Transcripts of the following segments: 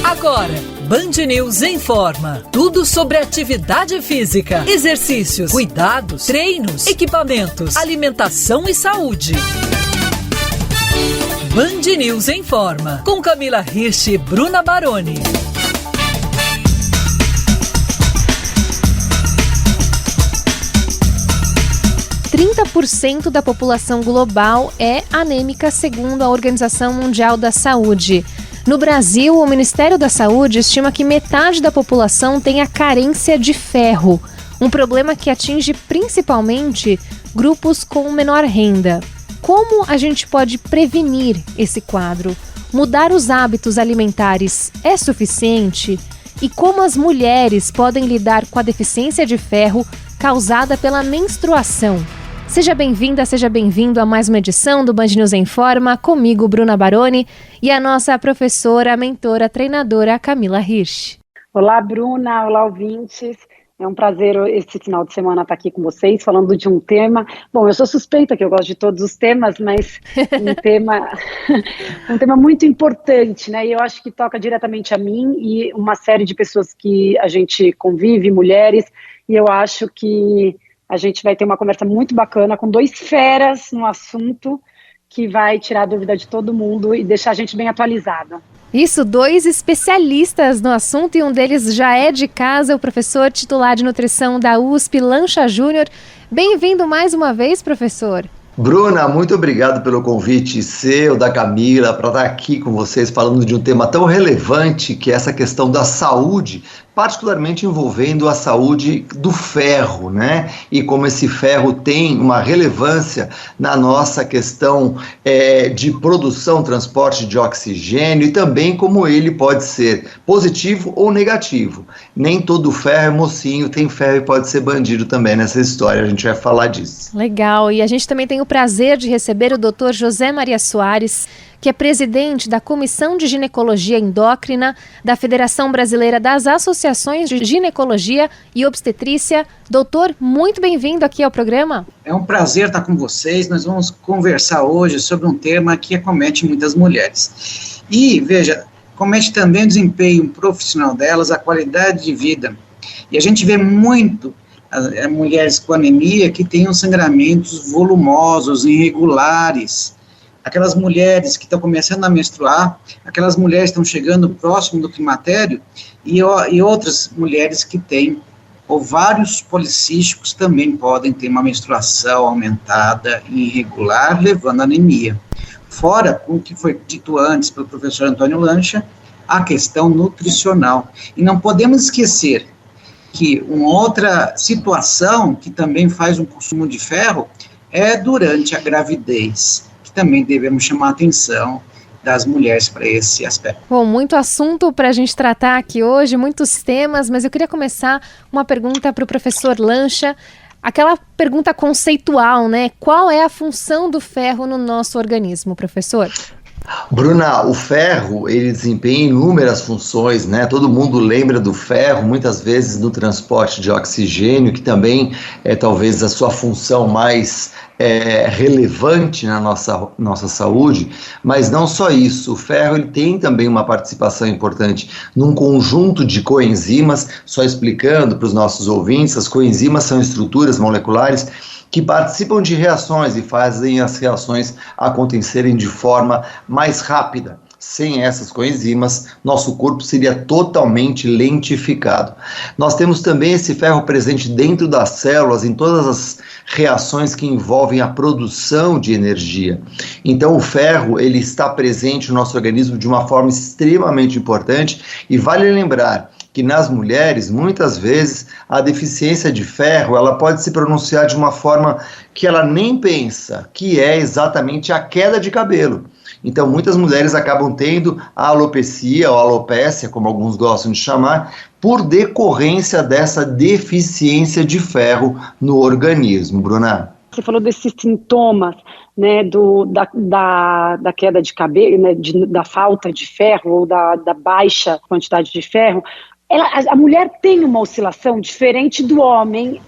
Agora, Band News informa. Tudo sobre atividade física, exercícios, cuidados, treinos, equipamentos, alimentação e saúde. Band News informa. Com Camila Hirsch e Bruna Baroni. % da população global é anêmica, segundo a Organização Mundial da Saúde. No Brasil, o Ministério da Saúde estima que metade da população tenha carência de ferro, um problema que atinge principalmente grupos com menor renda. Como a gente pode prevenir esse quadro? Mudar os hábitos alimentares é suficiente? E como as mulheres podem lidar com a deficiência de ferro causada pela menstruação? Seja bem-vinda, seja bem-vindo a mais uma edição do Band News Informa, comigo, Bruna Baroni, e a nossa professora, mentora, treinadora, Camila Hirsch. Olá, Bruna, olá, ouvintes. É um prazer esse final de semana estar aqui com vocês, falando de um tema. Bom, eu sou suspeita que eu gosto de todos os temas, mas um tema muito importante, né? E eu acho que toca diretamente a mim e uma série de pessoas que a gente convive, mulheres, e eu acho que a gente vai ter uma conversa muito bacana com dois feras no assunto que vai tirar a dúvida de todo mundo e deixar a gente bem atualizada. Isso, dois especialistas no assunto, e um deles já é de casa, o professor titular de nutrição da USP, Lancha Júnior. Bem-vindo mais uma vez, professor. Bruna, muito obrigado pelo convite seu, da Camila, para estar aqui com vocês falando de um tema tão relevante que é essa questão da saúde, particularmente envolvendo a saúde do ferro, né? E como esse ferro tem uma relevância na nossa questão de produção, transporte de oxigênio e também como ele pode ser positivo ou negativo. Nem todo ferro é mocinho, tem ferro e pode ser bandido também nessa história, a gente vai falar disso. Legal, e a gente também tem o prazer de receber o Dr. José Maria Soares, que é presidente da Comissão de Ginecologia Endócrina da Federação Brasileira das Associações de Ginecologia e Obstetrícia. Doutor, muito bem-vindo aqui ao programa. É um prazer estar com vocês. Nós vamos conversar hoje sobre um tema que acomete muitas mulheres. E, veja, acomete também o desempenho profissional delas, a qualidade de vida. E a gente vê muito mulheres com anemia que têm os sangramentos volumosos, irregulares. Aquelas mulheres que estão começando a menstruar, aquelas mulheres que estão chegando próximo do climatério e outras mulheres que têm ovários policísticos também podem ter uma menstruação aumentada e irregular, levando a anemia. Fora, o que foi dito antes pelo professor Antônio Lancha, a questão nutricional. E não podemos esquecer que uma outra situação que também faz um consumo de ferro é durante a gravidez. Também devemos chamar a atenção das mulheres para esse aspecto. Bom, muito assunto para a gente tratar aqui hoje, muitos temas, mas eu queria começar uma pergunta para o professor Lancha, aquela pergunta conceitual, né? Qual é a função do ferro no nosso organismo, professor? Bruna, o ferro, ele desempenha inúmeras funções, né? Todo mundo lembra do ferro, muitas vezes no transporte de oxigênio, que também é talvez a sua função mais relevante na nossa saúde, mas não só isso, o ferro ele tem também uma participação importante num conjunto de coenzimas. Só explicando para os nossos ouvintes, as coenzimas são estruturas moleculares que participam de reações e fazem as reações acontecerem de forma mais rápida. Sem essas coenzimas, nosso corpo seria totalmente lentificado. Nós temos também esse ferro presente dentro das células, em todas as reações que envolvem a produção de energia. Então o ferro ele está presente no nosso organismo de uma forma extremamente importante, e vale lembrar que nas mulheres, muitas vezes, a deficiência de ferro, ela pode se pronunciar de uma forma que ela nem pensa, que é exatamente a queda de cabelo. Então, muitas mulheres acabam tendo a alopecia ou alopécia, como alguns gostam de chamar, por decorrência dessa deficiência de ferro no organismo. Bruna? Você falou desses sintomas, né, da queda de cabelo, né, da falta de ferro ou da baixa quantidade de ferro. A mulher tem uma oscilação diferente do homem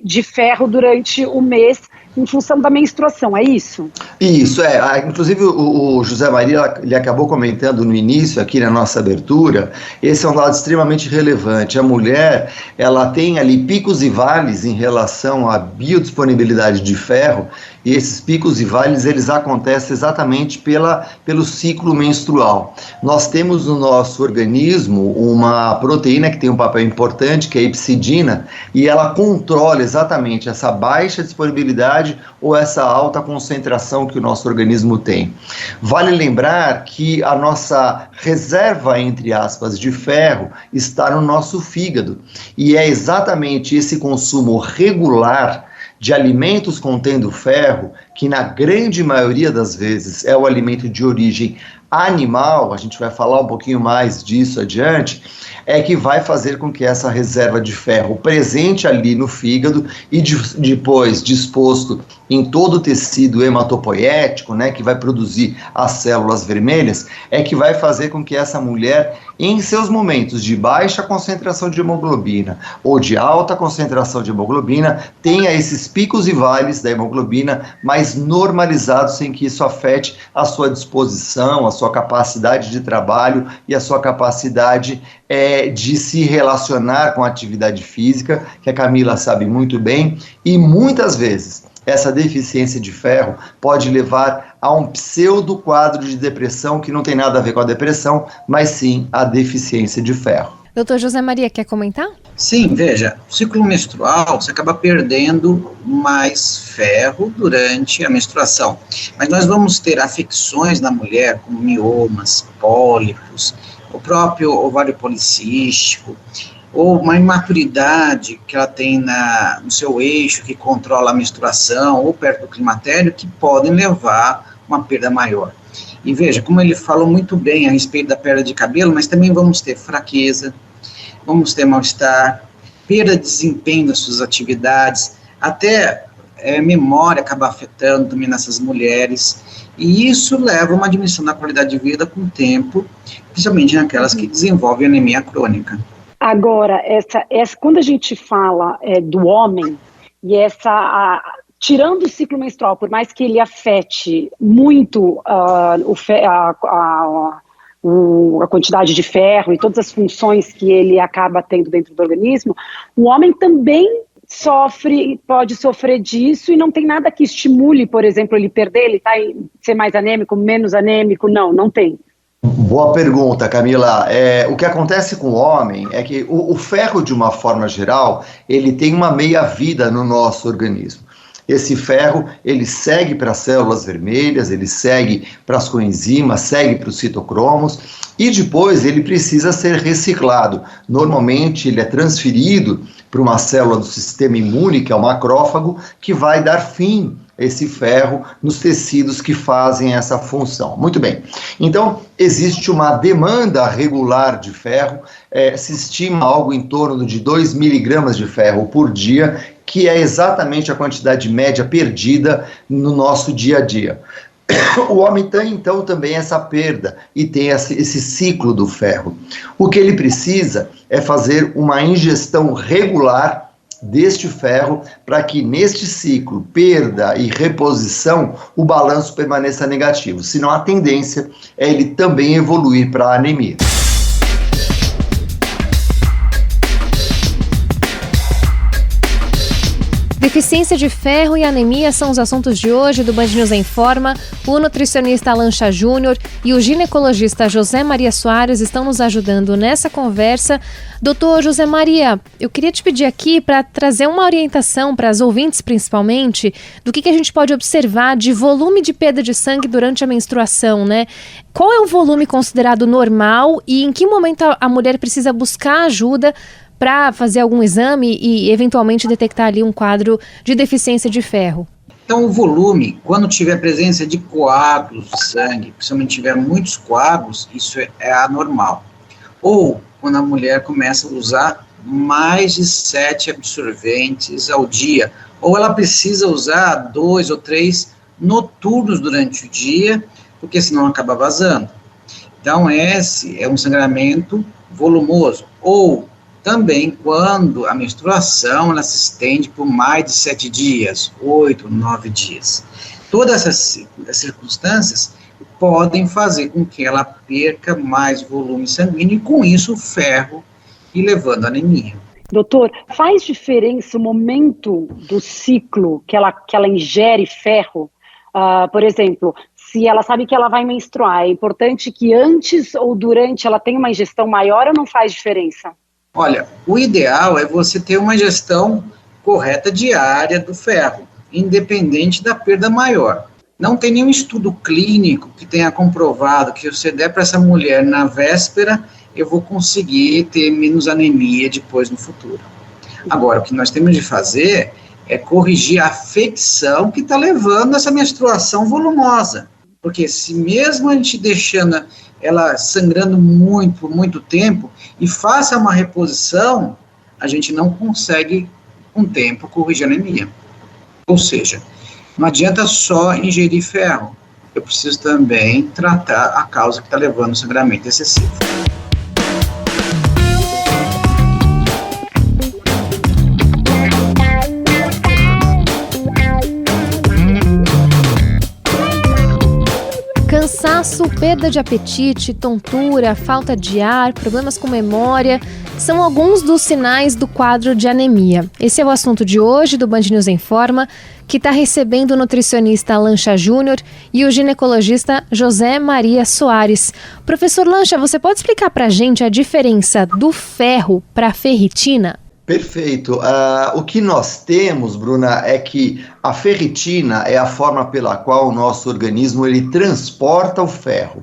de ferro durante o mês em função da menstruação, é isso? Isso, inclusive o José Maria, ele acabou comentando no início, aqui na nossa abertura, esse é um dado extremamente relevante. A mulher, ela tem ali picos e vales em relação à biodisponibilidade de ferro, e esses picos e vales, eles acontecem exatamente pelo ciclo menstrual. Nós temos no nosso organismo uma proteína que tem um papel importante, que é a epsidina, e ela controla exatamente essa baixa disponibilidade ou essa alta concentração que o nosso organismo tem. Vale lembrar que a nossa reserva, entre aspas, de ferro está no nosso fígado, e é exatamente esse consumo regular de alimentos contendo ferro, que na grande maioria das vezes é o alimento de origem animal, a gente vai falar um pouquinho mais disso adiante, é que vai fazer com que essa reserva de ferro presente ali no fígado e depois disposto em todo o tecido hematopoético, né, que vai produzir as células vermelhas, é que vai fazer com que essa mulher, em seus momentos de baixa concentração de hemoglobina ou de alta concentração de hemoglobina, tenha esses picos e vales da hemoglobina mais normalizados, sem que isso afete a sua disposição, a sua capacidade de trabalho e a sua capacidade de se relacionar com a atividade física, que a Camila sabe muito bem, e muitas vezes essa deficiência de ferro pode levar a um pseudo quadro de depressão que não tem nada a ver com a depressão, mas sim a deficiência de ferro. Doutor José Maria, quer comentar? Sim, veja, o ciclo menstrual, você acaba perdendo mais ferro durante a menstruação, mas nós vamos ter afecções na mulher, como miomas, pólipos, o próprio ovário policístico, ou uma imaturidade que ela tem no seu eixo, que controla a menstruação, ou perto do climatério, que podem levar a uma perda maior. E veja, como ele falou muito bem a respeito da perda de cabelo, mas também vamos ter fraqueza, vamos ter mal-estar, perda de desempenho das suas atividades, até memória acaba afetando também nessas mulheres, e isso leva a uma diminuição da qualidade de vida com o tempo, principalmente naquelas que desenvolvem anemia crônica. Agora, quando a gente fala do homem, e tirando o ciclo menstrual, por mais que ele afete muito a quantidade de ferro e todas as funções que ele acaba tendo dentro do organismo, o homem também pode sofrer disso, e não tem nada que estimule, por exemplo, ele ser mais anêmico, menos anêmico, não tem. Boa pergunta, Camila. O que acontece com o homem é que o ferro, de uma forma geral, ele tem uma meia-vida no nosso organismo. Esse ferro, ele segue para as células vermelhas, ele segue para as coenzimas, segue para os citocromos, e depois ele precisa ser reciclado. Normalmente ele é transferido para uma célula do sistema imune, que é o macrófago, que vai dar fim a esse ferro nos tecidos que fazem essa função. Muito bem. Então, existe uma demanda regular de ferro, se estima algo em torno de 2 miligramas de ferro por dia, que é exatamente a quantidade média perdida no nosso dia a dia. O homem tem, então, também essa perda e tem esse ciclo do ferro. O que ele precisa é fazer uma ingestão regular deste ferro para que neste ciclo, perda e reposição, o balanço permaneça negativo. Senão a tendência é ele também evoluir para a anemia. Deficiência de ferro e anemia são os assuntos de hoje do Band News em Forma. O nutricionista Lancha Júnior e o ginecologista José Maria Soares estão nos ajudando nessa conversa. Doutor José Maria, eu queria te pedir aqui para trazer uma orientação para as ouvintes, principalmente, do que a gente pode observar de volume de perda de sangue durante a menstruação, né? Qual é o volume considerado normal e em que momento a mulher precisa buscar ajuda para fazer algum exame e eventualmente detectar ali um quadro de deficiência de ferro? Então, o volume, quando tiver presença de coágulos de sangue, principalmente tiver muitos coágulos, isso é anormal. Ou quando a mulher começa a usar mais de 7 absorventes ao dia, ou ela precisa usar 2 ou 3 noturnos durante o dia, porque senão acaba vazando. Então, esse é um sangramento volumoso, ou Também quando a menstruação ela se estende por mais de 7 dias, 8, 9 dias. Todas essas circunstâncias podem fazer com que ela perca mais volume sanguíneo e, com isso, o ferro, e levando a anemia. Doutor, faz diferença o momento do ciclo que ela ingere ferro? Por exemplo, se ela sabe que ela vai menstruar, é importante que antes ou durante ela tenha uma ingestão maior ou não faz diferença? Olha, o ideal é você ter uma ingestão correta diária do ferro, independente da perda maior. Não tem nenhum estudo clínico que tenha comprovado que se você der para essa mulher na véspera, eu vou conseguir ter menos anemia depois no futuro. Agora, o que nós temos de fazer é corrigir a afecção que está levando essa menstruação volumosa. Porque se mesmo a gente deixando ela sangrando muito, por muito tempo, e faça uma reposição, a gente não consegue, com o tempo, corrigir a anemia. Ou seja, não adianta só ingerir ferro, eu preciso também tratar a causa que está levando ao sangramento excessivo. Cansaço, perda de apetite, tontura, falta de ar, problemas com memória são alguns dos sinais do quadro de anemia. Esse é o assunto de hoje do Band News Informa, que está recebendo o nutricionista Lancha Júnior e o ginecologista José Maria Soares. Professor Lancha, você pode explicar para a gente a diferença do ferro para a ferritina? Perfeito. O que nós temos, Bruna, é que a ferritina é a forma pela qual o nosso organismo ele transporta o ferro.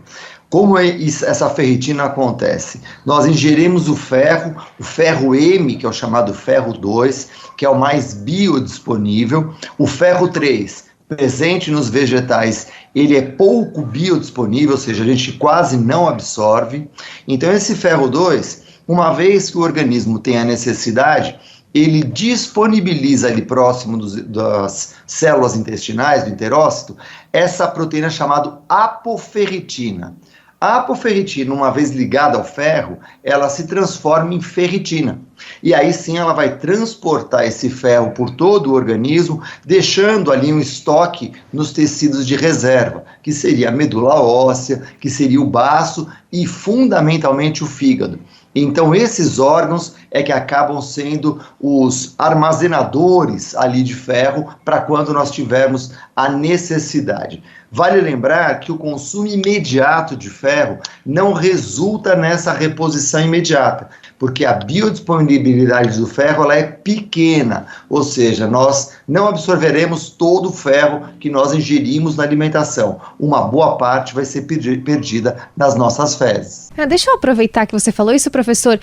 Como essa ferritina acontece? Nós ingerimos o ferro M, que é o chamado ferro 2, que é o mais biodisponível, o ferro 3, presente nos vegetais, ele é pouco biodisponível, ou seja, a gente quase não absorve. Então esse ferro 2, uma vez que o organismo tem a necessidade, ele disponibiliza ali próximo das células intestinais, do enterócito, essa proteína chamada apoferritina. A apoferritina, uma vez ligada ao ferro, ela se transforma em ferritina. E aí sim ela vai transportar esse ferro por todo o organismo, deixando ali um estoque nos tecidos de reserva, que seria a medula óssea, que seria o baço e fundamentalmente o fígado. Então esses órgãos é que acabam sendo os armazenadores ali de ferro para quando nós tivermos a necessidade. Vale lembrar que o consumo imediato de ferro não resulta nessa reposição imediata, porque a biodisponibilidade do ferro ela é pequena, ou seja, nós não absorveremos todo o ferro que nós ingerimos na alimentação. Uma boa parte vai ser perdida nas nossas fezes. Deixa eu aproveitar que você falou isso, professor.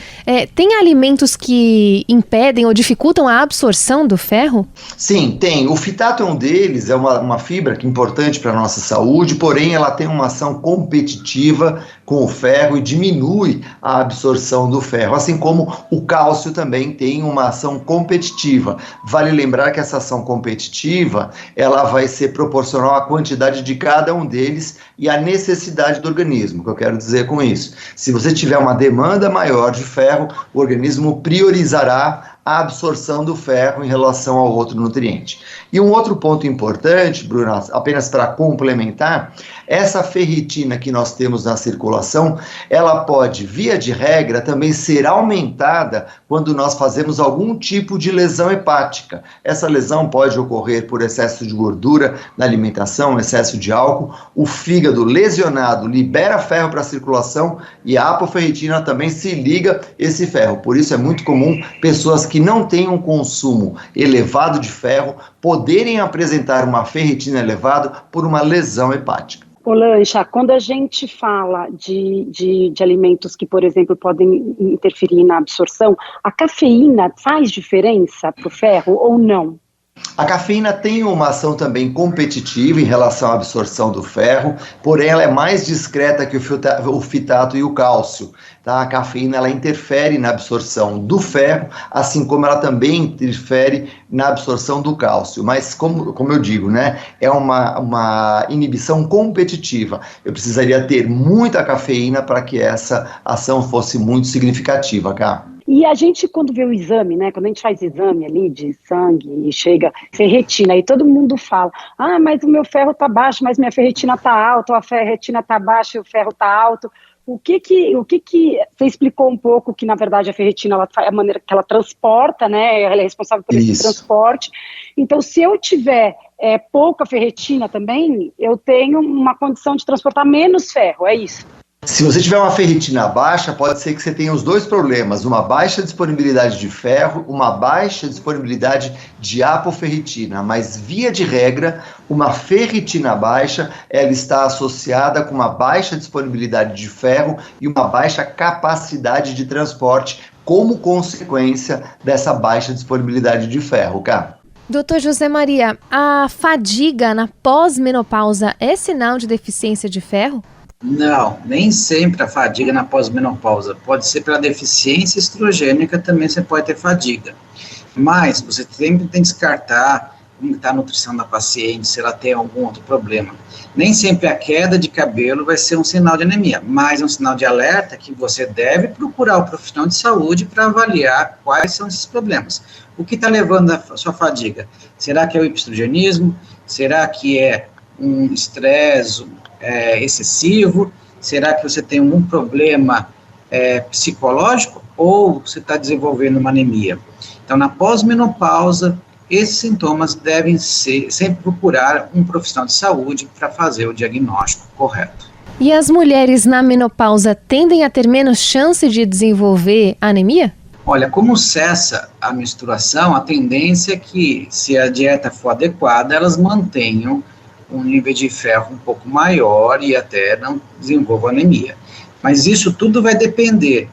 Tem alimentos que impedem ou dificultam a absorção do ferro? Sim, tem. O fitato é um deles, é uma fibra que é importante para a nossa saúde, porém ela tem uma ação competitiva com o ferro e diminui a absorção do ferro, assim como o cálcio também tem uma ação competitiva. Vale lembrar que essa ação competitiva, ela vai ser proporcional à quantidade de cada um deles e à necessidade do organismo. O que eu quero dizer com isso? Se você tiver uma demanda maior de ferro, o organismo priorizará a absorção do ferro em relação ao outro nutriente. E um outro ponto importante, Bruna, apenas para complementar, essa ferritina que nós temos na circulação, ela pode, via de regra, também ser aumentada quando nós fazemos algum tipo de lesão hepática. Essa lesão pode ocorrer por excesso de gordura na alimentação, excesso de álcool. O fígado lesionado libera ferro para a circulação e a apoferritina também se liga esse ferro. Por isso é muito comum pessoas que não têm um consumo elevado de ferro poderem apresentar uma ferritina elevada por uma lesão hepática. Ô Lancha, quando a gente fala de alimentos que, por exemplo, podem interferir na absorção, a cafeína faz diferença para o ferro ou não? A cafeína tem uma ação também competitiva em relação à absorção do ferro, porém ela é mais discreta que o fitato e o cálcio. Tá? A cafeína ela interfere na absorção do ferro, assim como ela também interfere na absorção do cálcio. Mas como eu digo, né, é uma inibição competitiva. Eu precisaria ter muita cafeína para que essa ação fosse muito significativa, Cá. E a gente, quando vê o exame, né, quando a gente faz exame ali de sangue e chega ferritina, aí todo mundo fala, mas o meu ferro tá baixo, mas minha ferritina tá alta, ou a ferritina tá baixa e o ferro tá alto. O que você explicou um pouco que, na verdade, a ferritina, é a maneira que ela transporta, né, ela é responsável por esse transporte. Então, se eu tiver pouca ferritina também, eu tenho uma condição de transportar menos ferro, é isso? Se você tiver uma ferritina baixa, pode ser que você tenha os dois problemas, uma baixa disponibilidade de ferro, uma baixa disponibilidade de apoferritina, mas via de regra, uma ferritina baixa, ela está associada com uma baixa disponibilidade de ferro e uma baixa capacidade de transporte como consequência dessa baixa disponibilidade de ferro, cara. Doutor José Maria, a fadiga na pós-menopausa é sinal de deficiência de ferro? Não, nem sempre a fadiga na pós-menopausa. Pode ser pela deficiência estrogênica, também você pode ter fadiga. Mas você sempre tem que descartar como está a nutrição da paciente, se ela tem algum outro problema. Nem sempre a queda de cabelo vai ser um sinal de anemia, mas é um sinal de alerta que você deve procurar o profissional de saúde para avaliar quais são esses problemas. O que está levando a sua fadiga? Será que é o hipoestrogenismo? Será que é um estresse excessivo? Será que você tem algum problema psicológico ou você está desenvolvendo uma anemia? Então, na pós-menopausa, esses sintomas devem sempre procurar um profissional de saúde para fazer o diagnóstico correto. E as mulheres na menopausa tendem a ter menos chance de desenvolver anemia? Olha, como cessa a menstruação, a tendência é que, se a dieta for adequada, elas mantenham um nível de ferro um pouco maior e até não desenvolva anemia. Mas isso tudo vai depender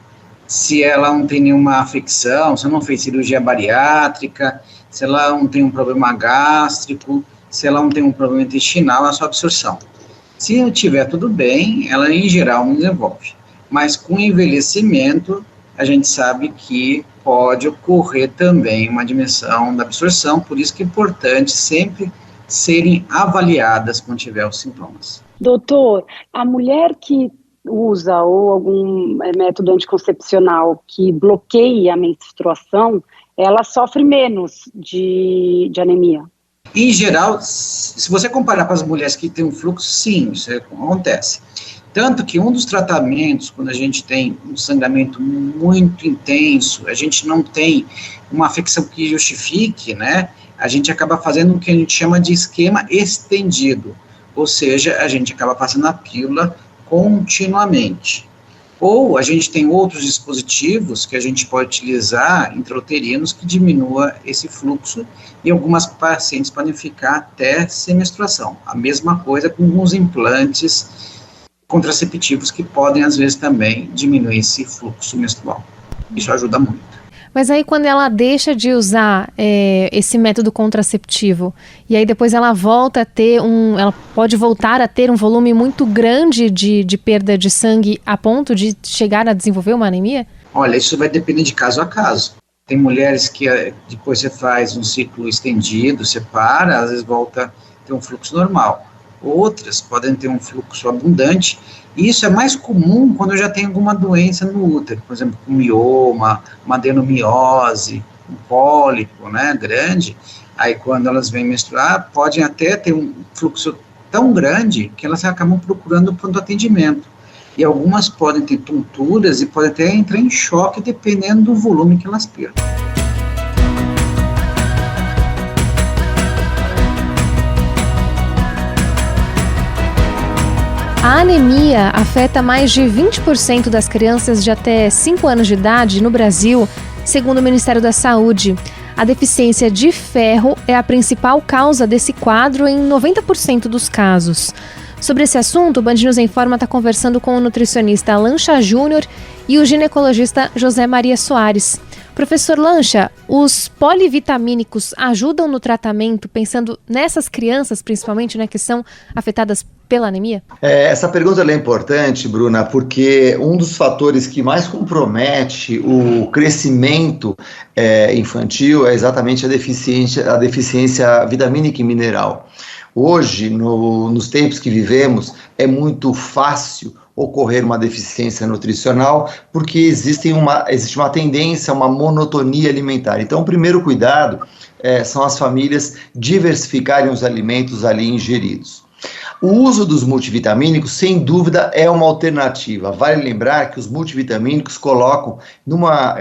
se ela não tem nenhuma afecção, se ela não fez cirurgia bariátrica, se ela não tem um problema gástrico, se ela não tem um problema intestinal na sua absorção. Se tiver tudo bem, ela em geral não desenvolve. Mas com o envelhecimento, a gente sabe que pode ocorrer também uma diminuição da absorção, por isso que é importante sempre serem avaliadas quando tiver os sintomas. Doutor, a mulher que usa ou algum método anticoncepcional que bloqueia a menstruação, ela sofre menos de anemia? Em geral, se você comparar com as mulheres que têm um fluxo, sim, isso acontece. Tanto que um dos tratamentos, quando a gente tem um sangramento muito intenso, a gente não tem uma afecção que justifique, né? A gente acaba fazendo o que a gente chama de esquema estendido, ou seja, a gente acaba passando a pílula continuamente. Ou a gente tem outros dispositivos que a gente pode utilizar, intrauterinos, que diminua esse fluxo, e algumas pacientes podem ficar até sem menstruação. A mesma coisa com os implantes contraceptivos que podem, às vezes, também diminuir esse fluxo menstrual. Isso ajuda muito. Mas aí quando ela deixa de usar esse método contraceptivo, e aí depois ela volta a ter ela pode voltar a ter um volume muito grande de perda de sangue a ponto de chegar a desenvolver uma anemia? Olha, isso vai depender de caso a caso. Tem mulheres que depois você faz um ciclo estendido, separa, às vezes volta a ter um fluxo normal. Outras podem ter um fluxo abundante, e isso é mais comum quando já tem alguma doença no útero, por exemplo, um mioma, uma adenomiose, um pólipo, né, grande. Aí quando elas vêm menstruar, podem até ter um fluxo tão grande que elas acabam procurando pronto atendimento. E algumas podem ter tonturas e podem até entrar em choque dependendo do volume que elas perdem. A anemia afeta mais de 20% das crianças de até 5 anos de idade no Brasil, segundo o Ministério da Saúde. A deficiência de ferro é a principal causa desse quadro em 90% dos casos. Sobre esse assunto, o Band News Informa está conversando com o nutricionista Lancha Júnior e o ginecologista José Maria Soares. Professor Lancha, os polivitamínicos ajudam no tratamento, pensando nessas crianças, principalmente, né, que são afetadas pela anemia? Essa pergunta é importante, Bruna, porque um dos fatores que mais compromete o crescimento infantil é exatamente a deficiência vitamínica e mineral. Hoje, nos tempos que vivemos, é muito fácil ocorrer uma deficiência nutricional, porque existe uma tendência a uma monotonia alimentar. Então, o primeiro cuidado são as famílias diversificarem os alimentos ali ingeridos. O uso dos multivitamínicos, sem dúvida, é uma alternativa. Vale lembrar que os multivitamínicos colocam numa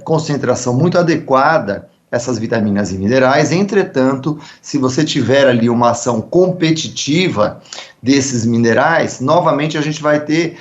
concentração muito adequada essas vitaminas e minerais. Entretanto, se você tiver ali uma ação competitiva desses minerais, novamente a gente vai ter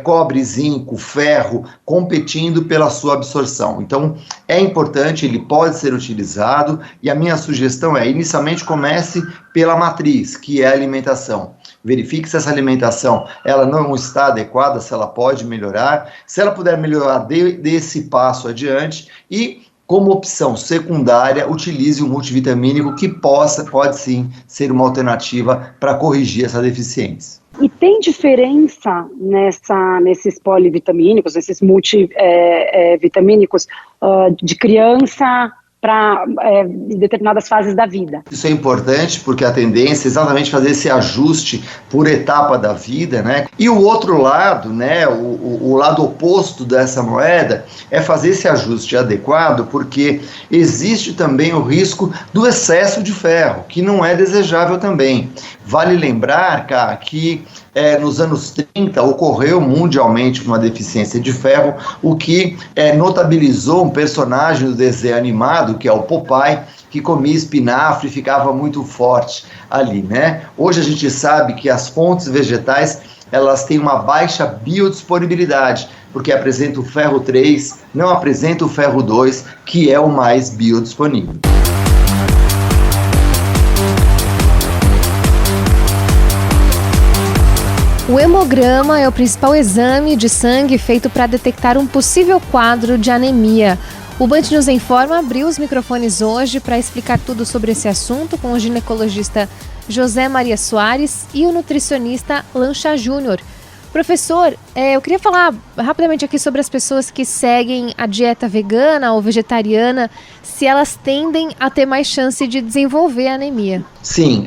cobre, zinco, ferro competindo pela sua absorção. Então, é importante, ele pode ser utilizado, e a minha sugestão inicialmente comece pela matriz, que é a alimentação. Verifique se essa alimentação ela não está adequada, se ela pode melhorar. Se ela puder melhorar, dê esse passo adiante e, como opção secundária, utilize o multivitamínico, que pode sim ser uma alternativa para corrigir essa deficiência. E tem diferença nesses polivitamínicos, esses multivitamínicos de criança para determinadas fases da vida? Isso é importante porque a tendência é exatamente fazer esse ajuste por etapa da vida, né? E o outro lado, né, o lado oposto dessa moeda é fazer esse ajuste adequado, porque existe também o risco do excesso de ferro, que não é desejável também. Vale lembrar, cara, que nos anos 30 ocorreu mundialmente uma deficiência de ferro, o que notabilizou um personagem do desenho animado, que é o Popeye, que comia espinafre e ficava muito forte ali, né? Hoje a gente sabe que as fontes vegetais, elas têm uma baixa biodisponibilidade, porque apresenta o ferro 3, não apresenta o ferro 2, que é o mais biodisponível. O hemograma é o principal exame de sangue feito para detectar um possível quadro de anemia. O Band News Informa abriu os microfones hoje para explicar tudo sobre esse assunto com o ginecologista José Maria Soares e o nutricionista Lancha Júnior. Professor, eu queria falar rapidamente aqui sobre as pessoas que seguem a dieta vegana ou vegetariana, se elas tendem a ter mais chance de desenvolver anemia. Sim,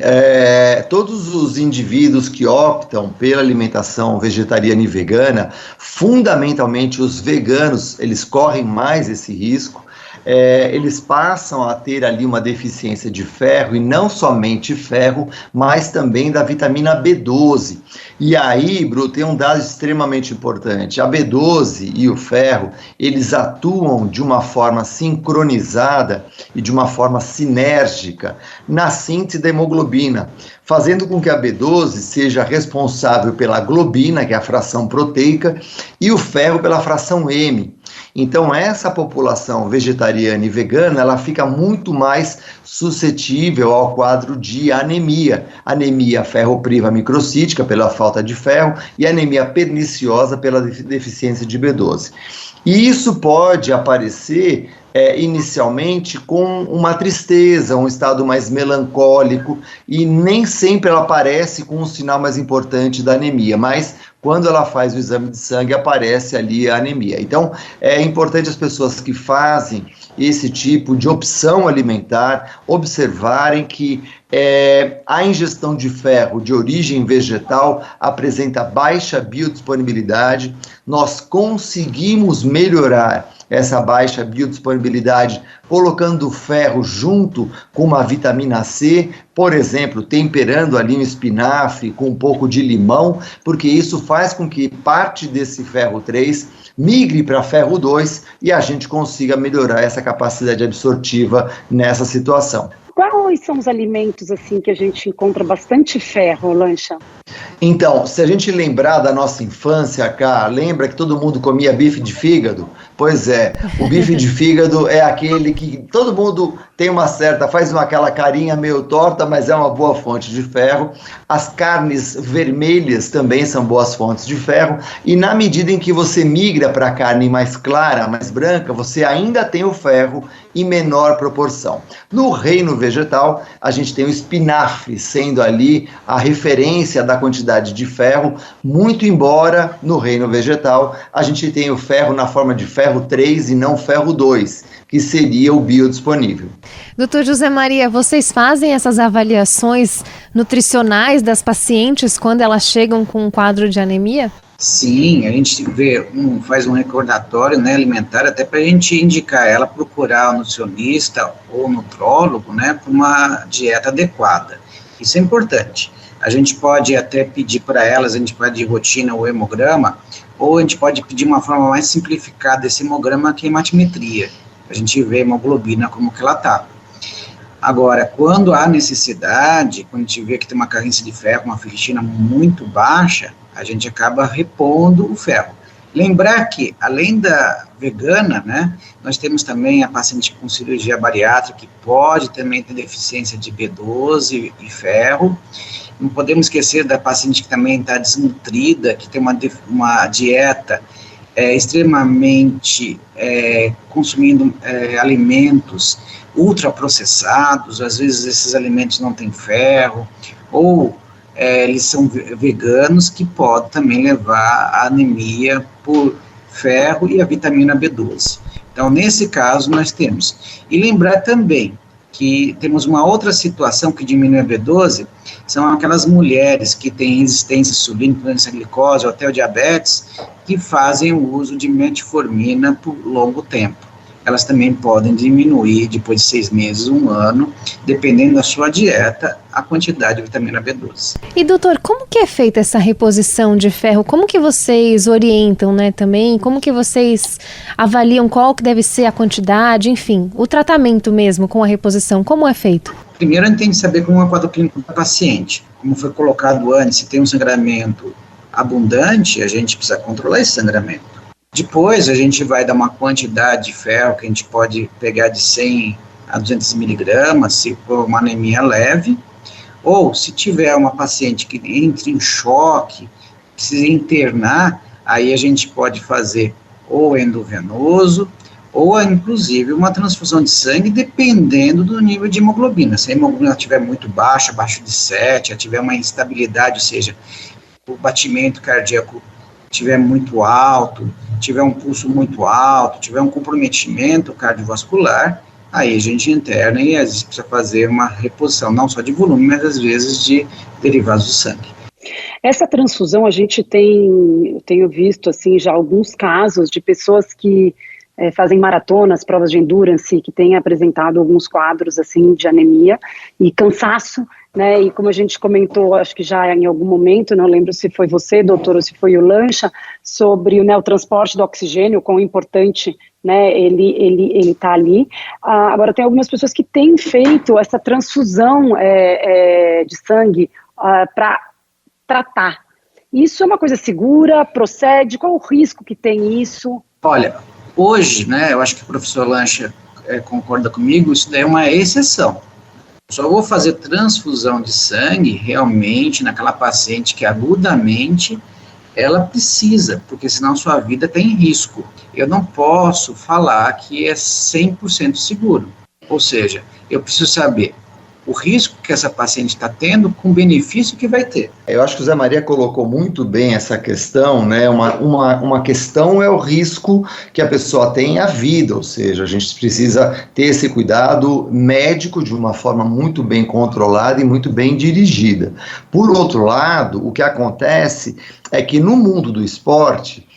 todos os indivíduos que optam pela alimentação vegetariana e vegana, fundamentalmente os veganos, eles correm mais esse risco. Eles passam a ter ali uma deficiência de ferro, e não somente ferro, mas também da vitamina B12. E aí, Bru, tem um dado extremamente importante: a B12 e o ferro, eles atuam de uma forma sincronizada e de uma forma sinérgica na síntese da hemoglobina, fazendo com que a B12 seja responsável pela globina, que é a fração proteica, e o ferro pela fração M. Então, essa população vegetariana e vegana, ela fica muito mais suscetível ao quadro de anemia. Anemia ferropriva microcítica, pela falta de ferro, e anemia perniciosa pela deficiência de B12. E isso pode aparecer inicialmente com uma tristeza, um estado mais melancólico, e nem sempre ela aparece com um sinal mais importante da anemia, mas quando ela faz o exame de sangue aparece ali a anemia. Então é importante as pessoas que fazem esse tipo de opção alimentar observarem que a ingestão de ferro de origem vegetal apresenta baixa biodisponibilidade. Nós conseguimos melhorar essa baixa biodisponibilidade colocando o ferro junto com uma vitamina C, por exemplo, temperando ali um espinafre com um pouco de limão, porque isso faz com que parte desse ferro 3 migre para ferro 2 e a gente consiga melhorar essa capacidade absortiva nessa situação. Quais são os alimentos assim que a gente encontra bastante ferro, Lancha? Então, se a gente lembrar da nossa infância, cá, lembra que todo mundo comia bife de fígado? Pois é, o bife de fígado é aquele que todo mundo tem faz aquela carinha meio torta, mas é uma boa fonte de ferro. As carnes vermelhas também são boas fontes de ferro, e na medida em que você migra para a carne mais clara, mais branca, você ainda tem o ferro em menor proporção. No reino vegetal, a gente tem o espinafre sendo ali a referência da quantidade de ferro, muito embora no reino vegetal a gente tenha o ferro na forma de ferro 3 e não ferro 2, que seria o biodisponível. Doutor José Maria, vocês fazem essas avaliações nutricionais das pacientes quando elas chegam com um quadro de anemia? Sim, a gente faz um recordatório, né, alimentar, até para a gente indicar ela procurar o nutricionista ou nutrólogo, né, para uma dieta adequada. Isso é importante. A gente pode até pedir para elas, a gente pode de rotina o hemograma, ou a gente pode pedir uma forma mais simplificada desse hemograma, que é a hematimetria. A gente vê a hemoglobina como que ela está. Agora, quando há necessidade, quando a gente vê que tem uma carência de ferro, uma ferritina muito baixa, a gente acaba repondo o ferro. Lembrar que, além da vegana, né, nós temos também a paciente com cirurgia bariátrica, que pode também ter deficiência de B12 e ferro. Não podemos esquecer da paciente que também está desnutrida, que tem uma dieta extremamente consumindo alimentos ultraprocessados, às vezes esses alimentos não têm ferro, ou eles são veganos, que pode também levar à anemia por ferro e a vitamina B12. Então, nesse caso, nós temos. E lembrar também que temos uma outra situação que diminui a B12, são aquelas mulheres que têm resistência à insulina, intolerância à glicose ou até o diabetes, que fazem o uso de metformina por longo tempo. Elas também podem diminuir, depois de 6 meses, 1 ano, dependendo da sua dieta, a quantidade de vitamina B12. E doutor, como que é feita essa reposição de ferro? Como que vocês orientam, né, também? Como que vocês avaliam qual que deve ser a quantidade, enfim, o tratamento mesmo com a reposição, como é feito? Primeiro a gente tem que saber como é o quadro clínico do paciente. Como foi colocado antes, se tem um sangramento abundante, a gente precisa controlar esse sangramento. Depois, a gente vai dar uma quantidade de ferro que a gente pode pegar de 100 a 200 miligramas, se for uma anemia leve, ou se tiver uma paciente que entre em choque, precisa internar, aí a gente pode fazer ou endovenoso, ou inclusive uma transfusão de sangue, dependendo do nível de hemoglobina. Se a hemoglobina estiver muito baixa, abaixo de 7, se tiver uma instabilidade, ou seja, o batimento cardíaco estiver muito alto, tiver um pulso muito alto, tiver um comprometimento cardiovascular, aí a gente interna e às vezes precisa fazer uma reposição, não só de volume, mas às vezes de derivados do sangue. Essa transfusão, a gente tenho visto assim, já alguns casos de pessoas que fazem maratonas, provas de endurance, que têm apresentado alguns quadros assim, de anemia e cansaço, né, e como a gente comentou, acho que já em algum momento, não lembro se foi você, doutor, ou se foi o Lancha, sobre o transporte do oxigênio, quão importante, né, ele está ali. Agora, tem algumas pessoas que têm feito essa transfusão de sangue para tratar. Isso é uma coisa segura? Procede? Qual o risco que tem isso? Olha, hoje, né, eu acho que o professor Lancha concorda comigo, isso daí é uma exceção. Só vou fazer transfusão de sangue realmente naquela paciente que agudamente ela precisa, porque senão sua vida está em risco. Eu não posso falar que é 100% seguro. Ou seja, eu preciso saber o risco que essa paciente está tendo com o benefício que vai ter. Eu acho que o Zé Maria colocou muito bem essa questão, né? Uma questão é o risco que a pessoa tem à vida, ou seja, a gente precisa ter esse cuidado médico de uma forma muito bem controlada e muito bem dirigida. Por outro lado, o que acontece é que no mundo do esporte,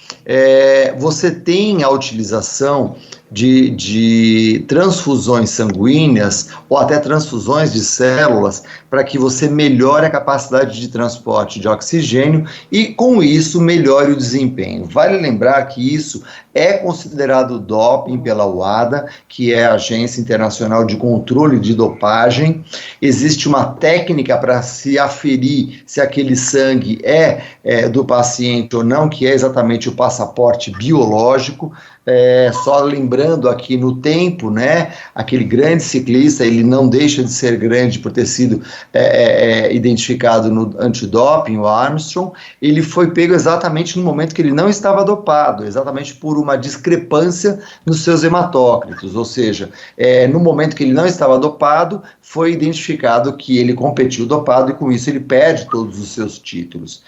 você tem a utilização de transfusões sanguíneas ou até transfusões de células para que você melhore a capacidade de transporte de oxigênio e, com isso, melhore o desempenho. Vale lembrar que isso é considerado doping pela UADA, que é a Agência Internacional de Controle de Dopagem. Existe uma técnica para se aferir se aquele sangue é do paciente ou não, que é exatamente o passaporte biológico. Só lembrando aqui no tempo, né, aquele grande ciclista, ele não deixa de ser grande por ter sido identificado no antidoping, o Armstrong, ele foi pego exatamente no momento que ele não estava dopado, exatamente por uma discrepância nos seus hematócritos, ou seja, no momento que ele não estava dopado, foi identificado que ele competiu dopado e com isso ele perde todos os seus títulos.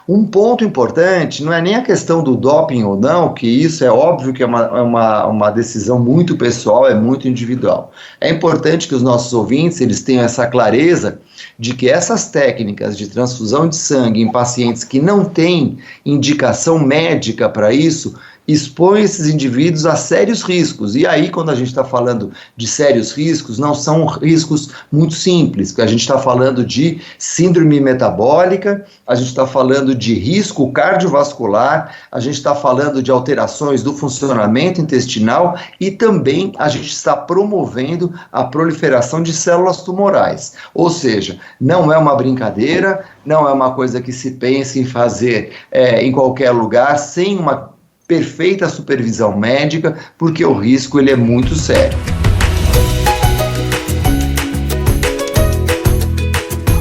Um ponto importante não é nem a questão do doping ou não, que isso é óbvio que é uma decisão muito pessoal, é muito individual. É importante que os nossos ouvintes eles tenham essa clareza de que essas técnicas de transfusão de sangue em pacientes que não têm indicação médica para isso, expõe esses indivíduos a sérios riscos. E aí, quando a gente está falando de sérios riscos, não são riscos muito simples, porque a gente está falando de síndrome metabólica, a gente está falando de risco cardiovascular, a gente está falando de alterações do funcionamento intestinal e também a gente está promovendo a proliferação de células tumorais. Ou seja, não é uma brincadeira, não é uma coisa que se pense em fazer em qualquer lugar, sem uma perfeita supervisão médica, porque o risco ele é muito sério.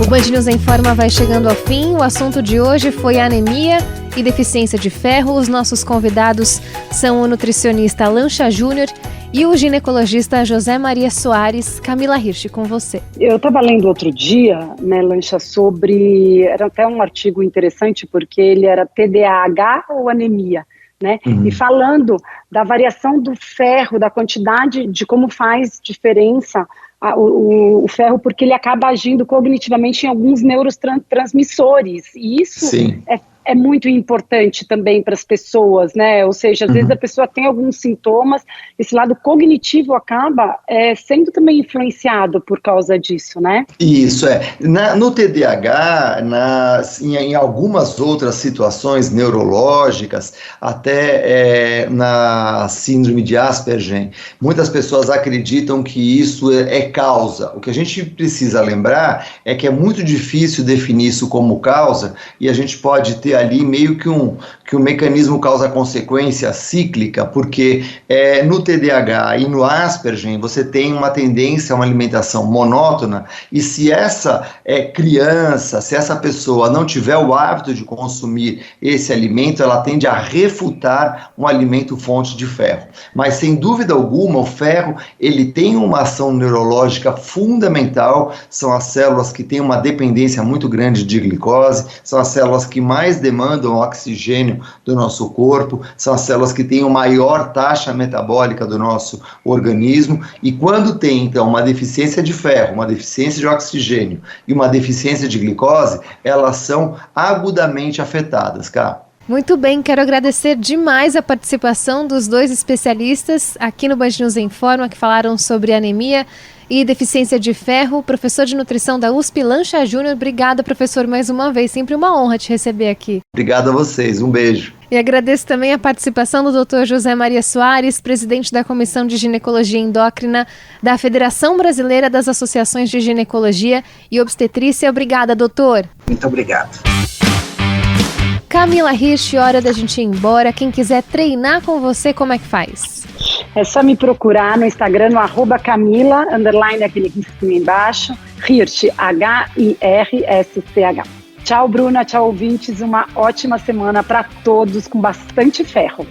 O Band News Informa vai chegando ao fim. O assunto de hoje foi anemia e deficiência de ferro. Os nossos convidados são o nutricionista Lancha Júnior e o ginecologista José Maria Soares. Camila Hirsch, com você. Eu estava lendo outro dia, né, Lancha, sobre... Era até um artigo interessante, porque ele era TDAH ou anemia, né? E falando da variação do ferro, da quantidade, de como faz diferença o ferro, porque ele acaba agindo cognitivamente em alguns neurotransmissores, e isso é muito importante também para as pessoas, né? Ou seja, às vezes a pessoa tem alguns sintomas, esse lado cognitivo acaba sendo também influenciado por causa disso, né? Isso, no TDAH, em algumas outras situações neurológicas, até na síndrome de Asperger, muitas pessoas acreditam que isso é causa. O que a gente precisa lembrar é que é muito difícil definir isso como causa, e a gente pode ter ali meio que um mecanismo causa-consequência cíclica, porque no TDAH e no Asperger você tem uma tendência a uma alimentação monótona, e se essa criança, se essa pessoa não tiver o hábito de consumir esse alimento, ela tende a refutar um alimento fonte de ferro. Mas sem dúvida alguma, o ferro ele tem uma ação neurológica fundamental, são as células que têm uma dependência muito grande de glicose, são as células que mais demandam oxigênio do nosso corpo, são as células que têm a maior taxa metabólica do nosso organismo, e quando tem então uma deficiência de ferro, uma deficiência de oxigênio e uma deficiência de glicose, elas são agudamente afetadas, Cá. Muito bem, quero agradecer demais a participação dos dois especialistas aqui no Band News Informa, que falaram sobre anemia e deficiência de ferro. Professor de nutrição da USP, Lancha Júnior. Obrigada, professor, mais uma vez. Sempre uma honra te receber aqui. Obrigado a vocês. Um beijo. E agradeço também a participação do Dr. José Maria Soares, presidente da Comissão de Ginecologia Endócrina da Federação Brasileira das Associações de Ginecologia e Obstetrícia. Obrigada, doutor. Muito obrigado. Camila Hirsch, hora da gente ir embora. Quem quiser treinar com você, como é que faz? É só me procurar no Instagram, no @Camila, _ aquele risquinho embaixo, Hirsch, HIRSCH. Tchau, Bruna, tchau, ouvintes. Uma ótima semana para todos, com bastante ferro.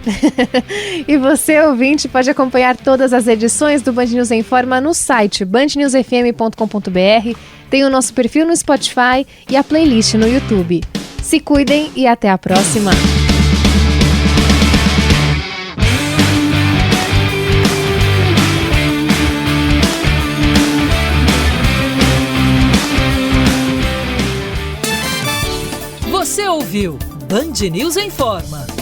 E você, ouvinte, pode acompanhar todas as edições do Band News Informa no site bandnewsfm.com.br, tem o nosso perfil no Spotify e a playlist no YouTube. Se cuidem e até a próxima. Você ouviu Band News Informa.